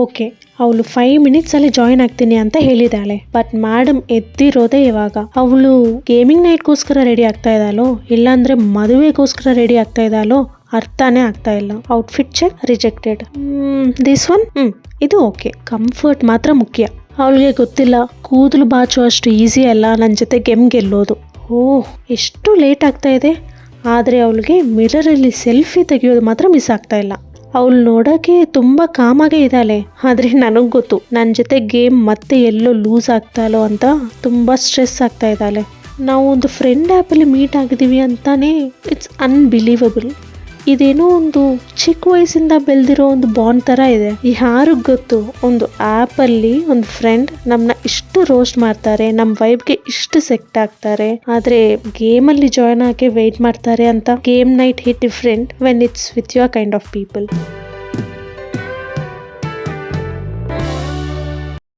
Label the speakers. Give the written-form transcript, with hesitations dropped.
Speaker 1: Okay, ಅವಳು 5 minutes ಅಲ್ಲಿ join ಆಗ್ತೀನಿ ಅಂತ ಹೇಳಿದಾಳೆ. ಬಟ್ ಮೇಡಮ್ ಎದ್ದಿರೋದೇ ಇವಾಗ. ಅವಳು ಗೇಮಿಂಗ್ ನೈಟ್ಗೋಸ್ಕರ ರೆಡಿ ಆಗ್ತಾ ಇದ್ದಾಳೋ ಇಲ್ಲಾಂದ್ರೆ ಮದುವೆಗೋಸ್ಕರ ರೆಡಿ ಆಗ್ತಾ ಇದ್ದಾಳೋ ಅರ್ಥನೇ ಆಗ್ತಾ ಇಲ್ಲ. Outfit check rejected. This one ಇದು ಓಕೆ. ಕಂಫರ್ಟ್ ಮಾತ್ರ ಮುಖ್ಯ. ಅವಳಿಗೆ ಗೊತ್ತಿಲ್ಲ ಕೂದಲು ಬಾಚು ಅಷ್ಟು ಈಸಿ ಅಲ್ಲ ನನ್ನ ಜೊತೆ ಗೇಮ್ ಗೆಲ್ಲೋದು. ಓಹ್, ಎಷ್ಟು ಲೇಟ್ ಆಗ್ತಾ ಇದೆ. ಆದರೆ ಅವಳಿಗೆ ಮಿರರಲ್ಲಿ ಸೆಲ್ಫಿ ತೆಗೆಯೋದು ಮಾತ್ರ ಮಿಸ್ ಆಗ್ತಾ ಇಲ್ಲ. ಅವಳು ನೋಡೋಕ್ಕೆ ತುಂಬ ಕಾಮಾಗೆ ಇದ್ದಾಳೆ, ಆದರೆ ನನಗೆ ಗೊತ್ತು ನನ್ನ ಜೊತೆ ಗೇಮ್ ಮತ್ತೆ ಎಲ್ಲೋ ಲೂಸ್ ಆಗ್ತಾಳೋ ಅಂತ ತುಂಬ ಸ್ಟ್ರೆಸ್ ಆಗ್ತಾ ಇದ್ದಾಳೆ. ನಾವು ಒಂದು ಫ್ರೆಂಡ್ ಆ್ಯಪಲ್ಲಿ ಮೀಟ್ ಆಗಿದ್ದೀವಿ ಅಂತಾನೆ ಇಟ್ಸ್ ಅನ್ಬಿಲೀವಬಲ್. ಇದೇನೋ ಒಂದು ಚಿಕ್ಕ ವಯಸ್ಸಿಂದ ಬೆಳೆದಿರೋ ಒಂದು ಬಾಂಡ್ ಥರ ಇದೆ. ಯಾರಿಗೆ ಗೊತ್ತು ಒಂದು ಆ್ಯಪಲ್ಲಿ ಒಂದು ಫ್ರೆಂಡ್ ನಮ್ಮನ್ನ ಇಷ್ಟು ರೋಸ್ಟ್ ಮಾಡ್ತಾರೆ, ನಮ್ಮ ವೈಬ್ಗೆ ಇಷ್ಟು ಸೆಕ್ಟ್ ಆಗ್ತಾರೆ, ಆದರೆ ಗೇಮಲ್ಲಿ ಜಾಯ್ನ್ ಆಗಿ ವೆಯ್ಟ್ ಮಾಡ್ತಾರೆ ಅಂತ. Game night hit different when it's with your kind of people.